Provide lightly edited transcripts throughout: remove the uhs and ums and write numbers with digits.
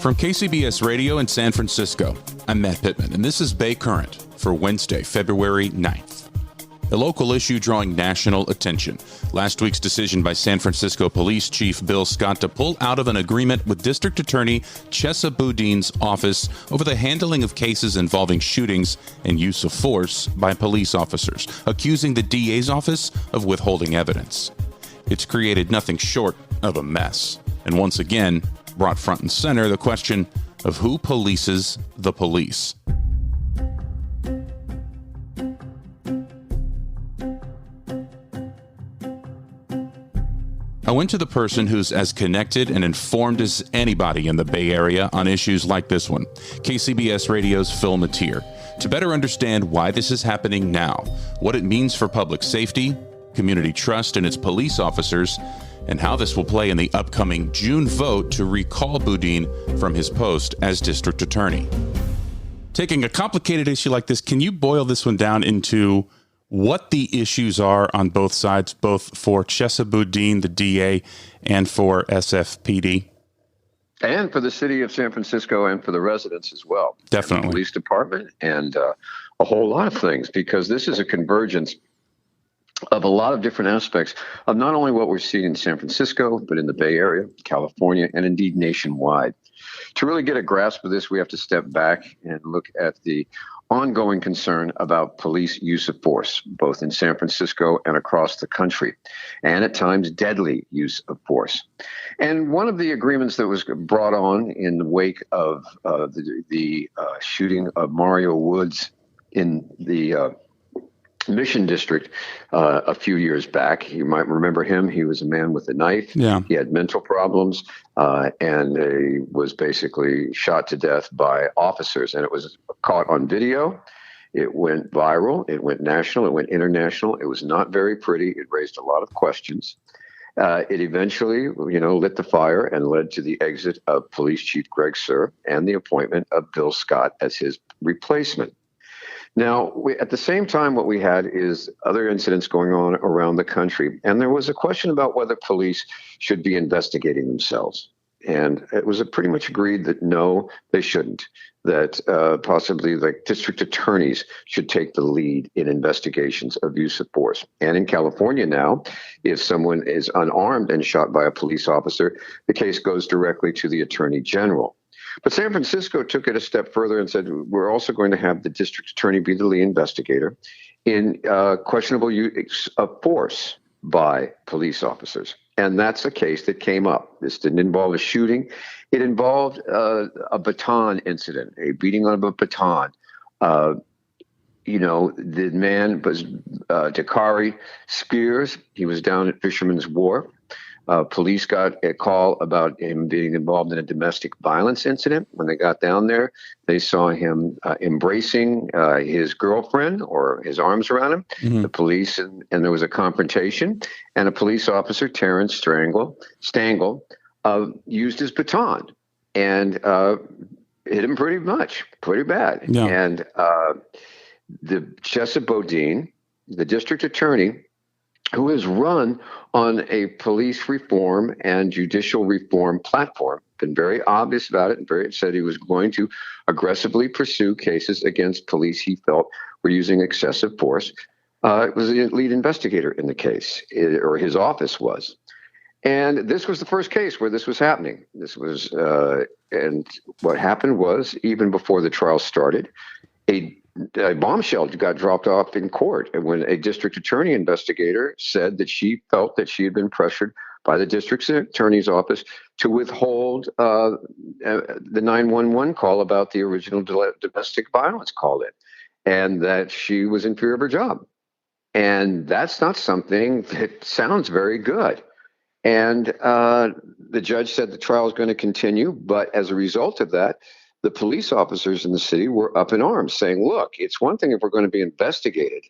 From KCBS Radio in San Francisco, I'm Matt Pitman, and this is Bay Current for Wednesday, February 9th. A local issue drawing national attention. Last week's decision by San Francisco Police Chief Bill Scott to pull out of an agreement with District Attorney Chesa Boudin's office over the handling of cases involving shootings and use of force by police officers, accusing the DA's office of withholding evidence. It's created nothing short of a mess, and once again, brought front and center the question of who polices the police. I went to the person who's as connected and informed as anybody in the Bay Area on issues like this one, KCBS Radio's Phil Mateer, to better understand why this is happening now, what it means for public safety, community trust in its police officers, and how this will play in the upcoming June vote to recall Boudin from his post as district attorney. Taking a complicated issue like this, can you boil this one down into what the issues are on both sides, both for Chesa Boudin, the DA, and for SFPD? And for the city of San Francisco and for the residents as well. Definitely. And the police department and a whole lot of things, because this is a convergence of a lot of different aspects of not only what we're seeing in San Francisco, but in the Bay Area, California, and indeed nationwide. To really get a grasp of this, we have to step back and look at the ongoing concern about police use of force, both in San Francisco and across the country, and at times deadly use of force. And one of the agreements that was brought on in the wake of the shooting of Mario Woods in the Mission District a few years back. You might remember him. He was a man with a knife. Yeah. He had mental problems and he was basically shot to death by officers. And it was caught on video. It went viral. It went national. It went international. It was not very pretty. It raised a lot of questions. It eventually, lit the fire and led to the exit of Police Chief Greg Suhr and the appointment of Bill Scott as his replacement. Now, at the same time, what we had is other incidents going on around the country. And there was a question about whether police should be investigating themselves. And it was pretty much agreed that no, they shouldn't, that possibly the district attorneys should take the lead in investigations of use of force. And in California now, if someone is unarmed and shot by a police officer, the case goes directly to the attorney general. But San Francisco took it a step further and said, we're also going to have the district attorney be the lead investigator in questionable use of force by police officers. And that's a case that came up. This didn't involve a shooting. It involved a baton incident, a beating on a baton. The man was Dakari Spears. He was down at Fisherman's Wharf. Police got a call about him being involved in a domestic violence incident. When they got down there, they saw him embracing his girlfriend or his arms around him. Mm-hmm. The police, and there was a confrontation, and a police officer, Terrence Stangl, used his baton and hit him pretty bad. Yeah. And the Chesa Boudin, the district attorney, who has run on a police reform and judicial reform platform, been very obvious about it, and said he was going to aggressively pursue cases against police he felt were using excessive force, was the lead investigator in the case, or his office was. And this was the first case where this was happening. And what happened was, even before the trial started, a bombshell got dropped off in court, and when a district attorney investigator said that she felt that she had been pressured by the district attorney's office to withhold the 911 call about the original domestic violence call in, and that she was in fear of her job. And that's not something that sounds very good. And the judge said the trial is going to continue, but as a result of that, the police officers in the city were up in arms saying, look, it's one thing if we're going to be investigated.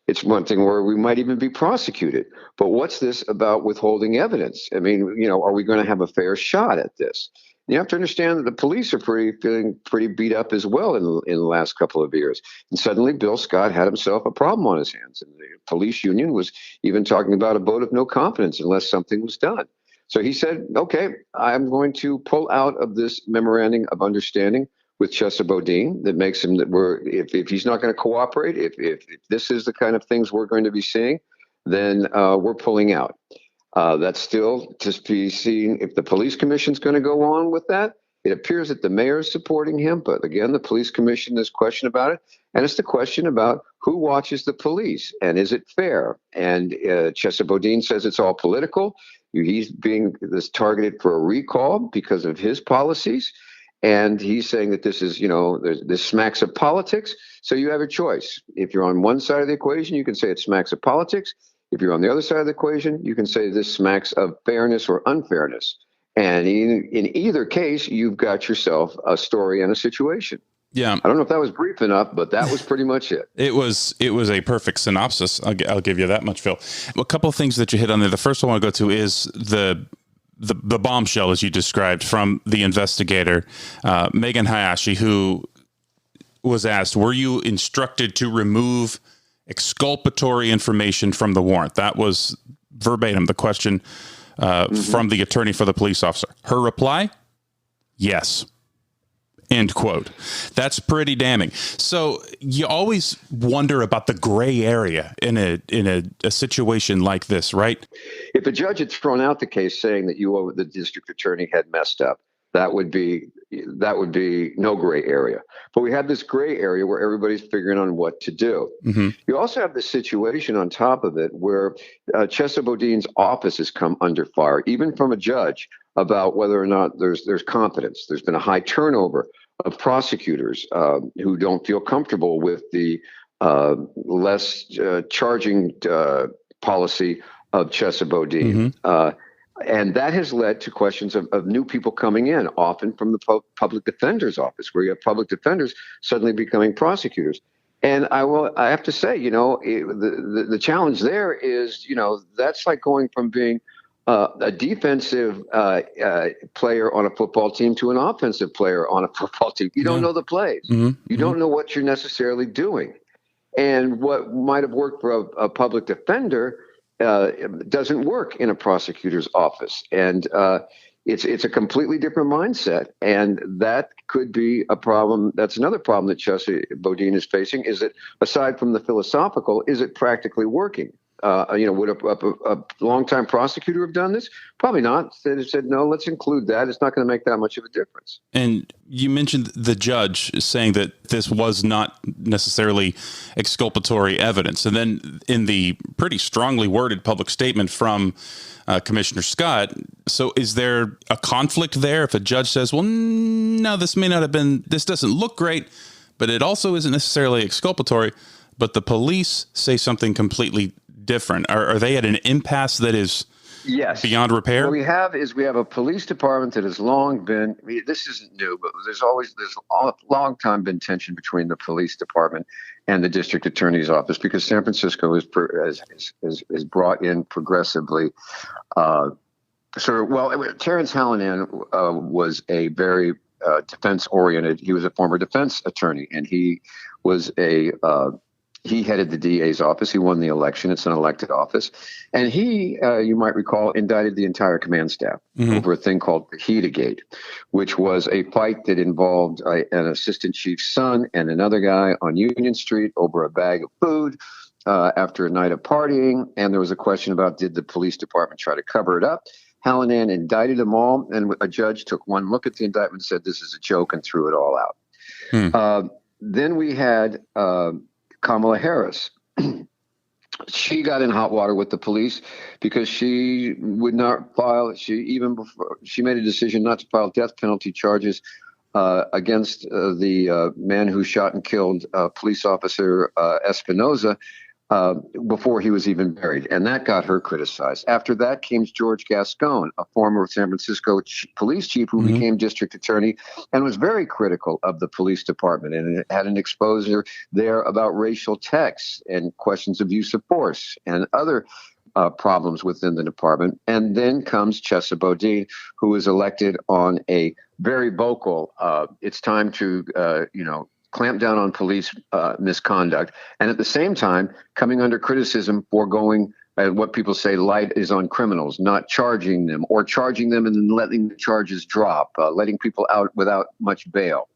It's one thing where we might even be prosecuted. But what's this about withholding evidence? I mean, are we going to have a fair shot at this? You have to understand that the police are feeling pretty beat up as well in the last couple of years. And suddenly Bill Scott had himself a problem on his hands. And the police union was even talking about a vote of no confidence unless something was done. So he said, okay, I'm going to pull out of this memorandum of understanding with Chesa Boudin that makes him that if he's not going to cooperate, if this is the kind of things we're going to be seeing, then we're pulling out. That's still to be seen if the police commission's going to go on with that. It appears that the mayor is supporting him, but again, the police commission, there's question about it. And it's the question about who watches the police and is it fair? And Chesa Boudin says it's all political. He's being targeted for a recall because of his policies. And he's saying that this is, this smacks of politics. So you have a choice. If you're on one side of the equation, you can say it smacks of politics. If you're on the other side of the equation, you can say this smacks of fairness or unfairness. And in either case, you've got yourself a story and a situation. Yeah. I don't know if that was brief enough, but that was pretty much it. It was a perfect synopsis. I'll give you that much, Phil. A couple of things that you hit on there. The first one I want to go to is the bombshell, as you described, from the investigator, Megan Hayashi, who was asked, were you instructed to remove exculpatory information from the warrant? That was verbatim the question from the attorney for the police officer. Her reply, yes. End quote. That's pretty damning. So you always wonder about the gray area in a situation like this, right? If a judge had thrown out the case saying that the district attorney had messed up, that would be no gray area. But we have this gray area where everybody's figuring on what to do. Mm-hmm. You also have the situation on top of it where Chesa Boudin's office has come under fire, even from a judge, about whether or not there's competence. There's been a high turnover of prosecutors who don't feel comfortable with the less charging policy of Chesa Boudin. Mm-hmm. And that has led to questions of new people coming in, often from the public defender's office, where you have public defenders suddenly becoming prosecutors. And I have to say, the challenge there is, that's like going from being a defensive player on a football team to an offensive player on a football team. You don't know the plays. Mm-hmm. You don't know what you're necessarily doing. And what might have worked for a public defender doesn't work in a prosecutor's office. And it's a completely different mindset. And that could be a problem. That's another problem that Chesa Boudin is facing, is that aside from the philosophical, is it practically working? Would a longtime prosecutor have done this? Probably not. They said, no, let's include that. It's not going to make that much of a difference. And you mentioned the judge saying that this was not necessarily exculpatory evidence. And then in the pretty strongly worded public statement from Commissioner Scott, so is there a conflict there? If a judge says, well, no, this doesn't look great, but it also isn't necessarily exculpatory, but the police say something completely different. Are they at an impasse that is beyond repair? What we have a police department that has long been, this isn't new, but there's a long time been tension between the police department and the district attorney's office, because San Francisco is brought in progressively. Terrence Hallinan was a very defense-oriented. He was a former defense attorney, and he was he headed the DA's office. He won the election. It's an elected office. And he, you might recall, indicted the entire command staff over a thing called the Heatagate, which was a fight that involved an assistant chief's son and another guy on Union Street over a bag of food after a night of partying. And there was a question about, did the police department try to cover it up? Hallinan indicted them all, and a judge took one look at the indictment and said, this is a joke, and threw it all out. Then we had Kamala Harris. She got in hot water with the police because she would not file. She made a decision not to file death penalty charges against the man who shot and killed police officer Espinoza before he was even buried, and that got her criticized. After that came George Gascon, a former San Francisco police chief who became district attorney and was very critical of the police department, and it had an exposure there about racial texts and questions of use of force and other problems within the department. And then comes Chesa Boudin, who was elected on a very vocal, it's time to, clamp down on police misconduct, and at the same time coming under criticism for going what people say light is on criminals, not charging them or charging them and then letting the charges drop, letting people out without much bail.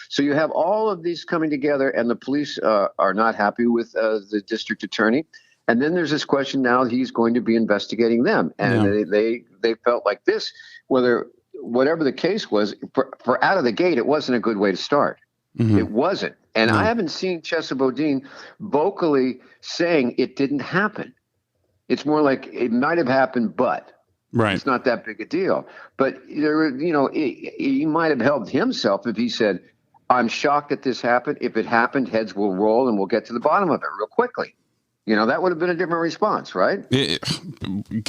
So you have all of these coming together, and the police are not happy with the district attorney. And then there's this question now he's going to be investigating them. And they felt like this, whatever the case was, for out of the gate, it wasn't a good way to start. Mm-hmm. It wasn't. And I haven't seen Chesa Boudin vocally saying it didn't happen. It's more like it might have happened, but it's not that big a deal. But he might have helped himself if he said, I'm shocked that this happened. If it happened, heads will roll and we'll get to the bottom of it real quickly. That would have been a different response, right?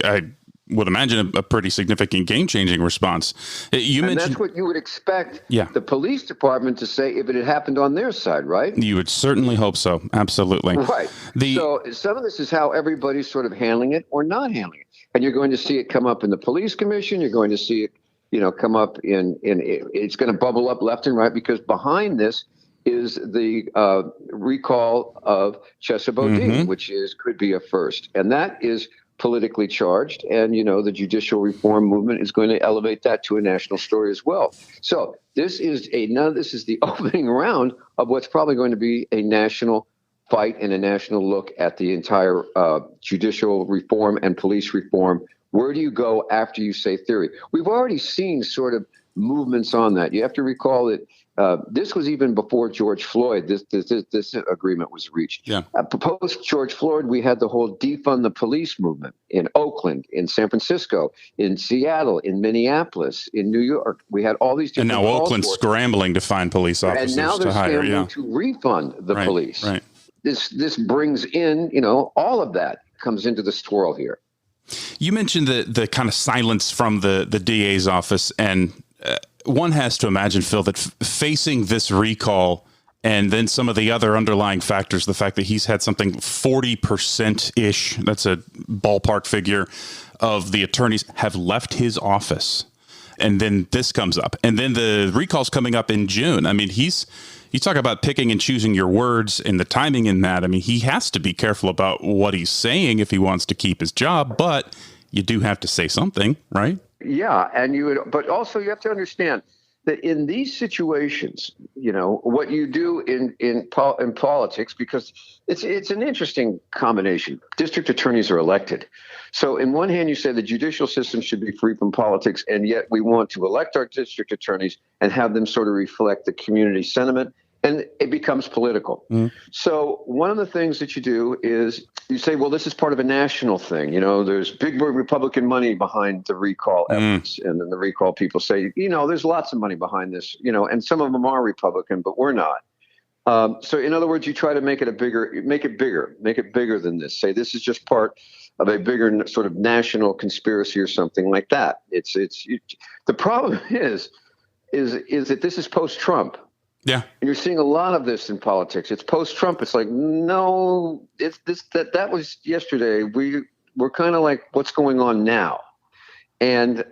I would imagine a pretty significant game-changing response. And that's what you would expect the police department to say if it had happened on their side, right? You would certainly hope so. Absolutely. Right. So some of this is how everybody's sort of handling it or not handling it. And you're going to see it come up in the police commission. You're going to see it come up it's going to bubble up left and right, because behind this is the recall of Chesa Boudin, which could be a first. And that is politically charged. And, the judicial reform movement is going to elevate that to a national story as well. So this is the opening round of what's probably going to be a national fight and a national look at the entire judicial reform and police reform. Where do you go after you say theory? We've already seen sort of movements on that. You have to recall that this was even before George Floyd. This agreement was reached. Yeah. Post George Floyd, we had the whole defund the police movement in Oakland, in San Francisco, in Seattle, in Minneapolis, in New York. We had all these different. And now Oakland's scrambling to find police officers to hire. And now they're scrambling to refund the police. Right. This brings in, all of that comes into the swirl here. You mentioned the kind of silence from the DA's office, and one has to imagine, Phil, that facing this recall and then some of the other underlying factors, the fact that he's had something 40%-ish, that's a ballpark figure, of the attorneys have left his office. And then this comes up. And then the recall's coming up in June. I mean, you talk about picking and choosing your words and the timing in that. I mean, he has to be careful about what he's saying if he wants to keep his job, but you do have to say something, right? Yeah. But also you have to understand that in these situations, what you do in politics, because it's an interesting combination. District attorneys are elected. So in one hand, you say the judicial system should be free from politics, and yet we want to elect our district attorneys and have them sort of reflect the community sentiment, and it becomes political. So one of the things that you do is you say, well, this is part of a national thing. There's big Republican money behind the recall efforts. And then the recall people say, there's lots of money behind this, and some of them are Republican, but we're not. So in other words, you try to make it bigger than this. Say this is just part of a bigger sort of national conspiracy or something like that. The problem is that this is post-Trump. Yeah. And you're seeing a lot of this in politics. It's post-Trump. It's like, no, that was yesterday. We're kind of like, what's going on now? And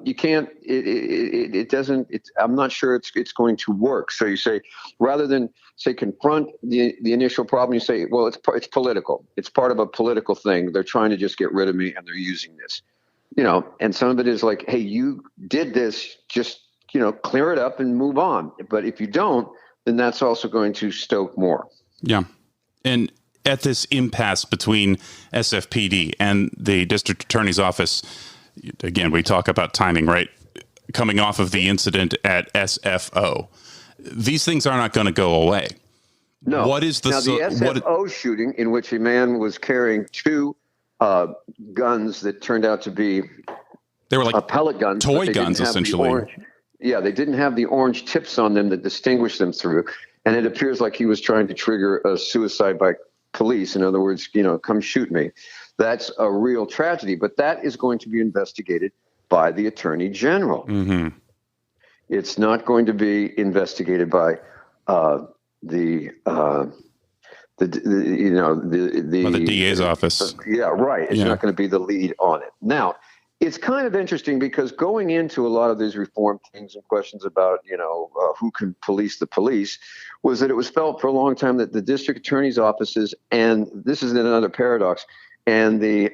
you can't, it doesn't, I'm not sure it's going to work. So you say, rather than say confront the initial problem, you say, well, it's political. It's part of a political thing. They're trying to just get rid of me, and they're using this, and some of it is like, hey, you did this, just, clear it up and move on. But if you don't, then that's also going to stoke more. Yeah. And at this impasse between SFPD and the district attorney's office, again, we talk about timing, right? Coming off of the incident at SFO, these things are not going to go away. No. What is the SFO shooting, in which a man was carrying two guns that turned out to be pellet guns, toy guns, essentially. They didn't have the orange tips on them that distinguish them through, and it appears like he was trying to trigger a suicide by police. In other words, come shoot me. That's a real tragedy, but that is going to be investigated by the Attorney General. Mm-hmm. It's not going to be investigated by the DA's office. It's not going to be the lead on it. Now, it's kind of interesting because going into a lot of these reform things and questions about, who can police the police, was that it was felt for a long time that the district attorney's offices, and this is another paradox, and the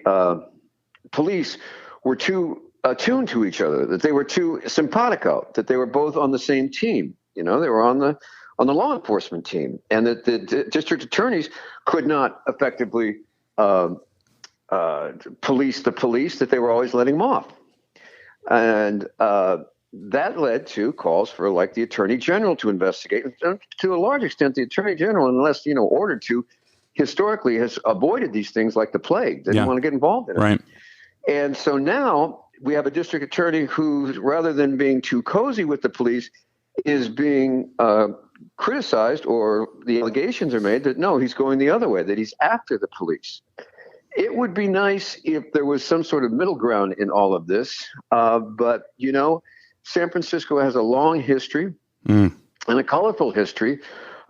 police were too attuned to each other, that they were too simpatico, that they were both on the same team. They were on the law enforcement team, and that the district attorneys could not effectively police the police, that they were always letting them off. And that led to calls for, like, the attorney general to investigate. And to a large extent, the attorney general, unless, ordered to, historically has avoided these things like the plague. They didn't want to get involved in it. Right. And so now we have a district attorney who, rather than being too cozy with the police, is being criticized, or the allegations are made that, no, he's going the other way, that he's after the police. It would be nice if there was some sort of middle ground in all of this. But, San Francisco has a long history and a colorful history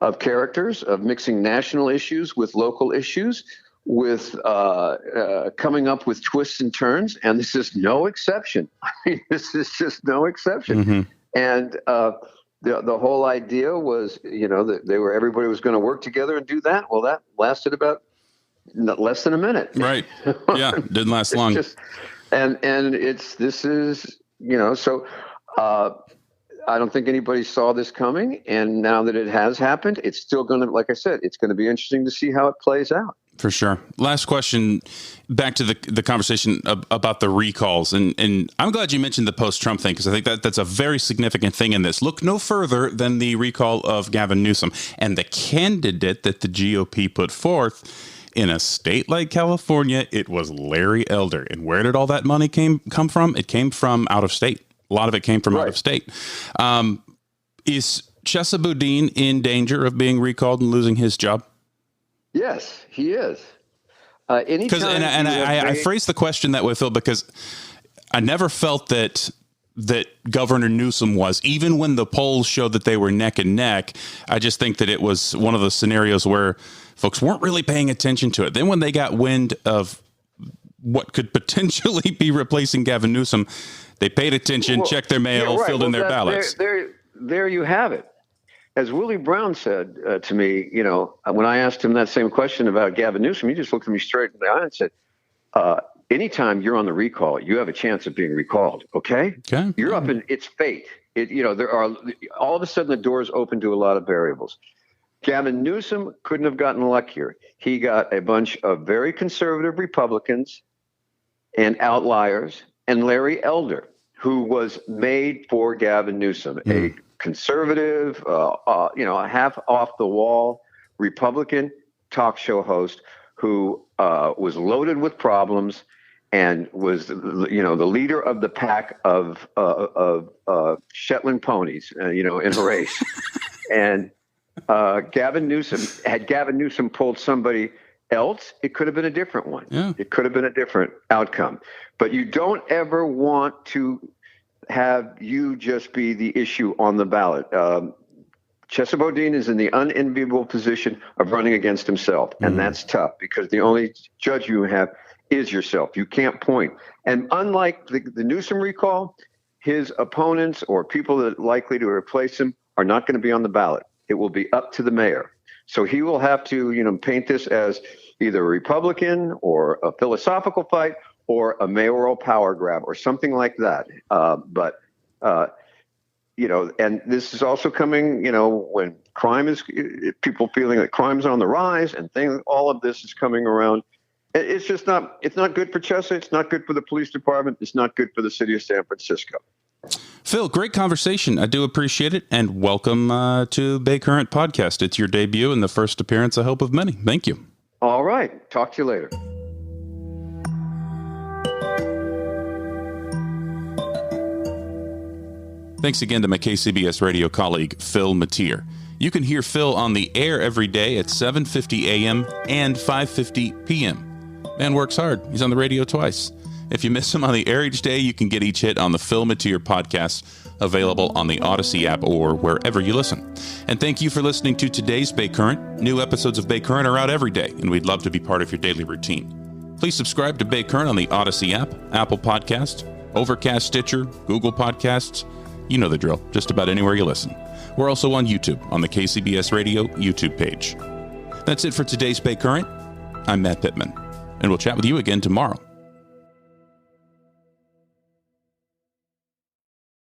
of characters, of mixing national issues with local issues, with coming up with twists and turns. And this is no exception. I mean, this is just no exception. Mm-hmm. And the whole idea was, that everybody was going to work together and do that. Well, that lasted about less than a minute. Right. Yeah. Didn't last long. So I don't think anybody saw this coming. And now that it has happened, it's still going to, like I said, it's going to be interesting to see how it plays out. For sure. Last question, back to the conversation about the recalls. And I'm glad you mentioned the post-Trump thing, because I think that's a very significant thing in this. Look no further than the recall of Gavin Newsom and the candidate that the GOP put forth. In a state like California, it was Larry Elder. And where did all that money come from? It came from out of state. A lot of it came from out of state. Is Chesa Boudin in danger of being recalled and losing his job? Yes, he is. I phrased the question that way, Phil, because I never felt that Governor Newsom was, even when the polls showed that they were neck and neck. I just think that it was one of those scenarios where folks weren't really paying attention to it. Then when they got wind of what could potentially be replacing Gavin Newsom, they paid attention, checked their mail, filled in their ballots. There you have it. As Willie Brown said to me, when I asked him that same question about Gavin Newsom, he just looked at me straight in the eye and said, anytime you're on the recall, you have a chance of being recalled. Okay. You're up in, it's fate. There are, all of a sudden the doors open to a lot of variables. Gavin Newsom couldn't have gotten luckier. He got a bunch of very conservative Republicans and outliers, and Larry Elder, who was made for Gavin Newsom, a conservative, a half off the wall Republican talk show host who was loaded with problems and was, the leader of the pack of Shetland ponies, in a race. And Gavin Newsom pulled somebody else, it could have been a different one. Yeah. It could have been a different outcome. But you don't ever want to have you just be the issue on the ballot. Chesa Boudin is in the unenviable position of running against himself. And that's tough because the only judge you have is yourself. You can't point. And unlike the Newsom recall, his opponents or people that are likely to replace him are not going to be on the ballot. It will be up to the mayor. So he will have to, paint this as either a Republican or a philosophical fight or a mayoral power grab or something like that. And this is also coming, when crime is, people feeling that crime's on the rise and things, all of this is coming around. It's just not, it's not good for Chesa. It's not good for the police department. It's not good for the city of San Francisco. Phil, great conversation. I do appreciate it. And welcome to Bay Current Podcast. It's your debut and the first appearance, I hope, of many. Thank you. All right. Talk to you later. Thanks again to my KCBS radio colleague, Phil Matier. You can hear Phil on the air every day at 7:50 a.m. and 5:50 p.m. Man works hard. He's on the radio twice. If you miss him on the air each day, you can get each hit on the Phil Matier podcast, available on the Odyssey app or wherever you listen. And thank you for listening to today's Bay Current. New episodes of Bay Current are out every day, and we'd love to be part of your daily routine. Please subscribe to Bay Current on the Odyssey app, Apple Podcasts, Overcast, Stitcher, Google Podcasts. You know the drill, just about anywhere you listen. We're also on YouTube on the KCBS Radio YouTube page. That's it for today's Bay Current. I'm Matt Pitman. and we'll chat with you again tomorrow.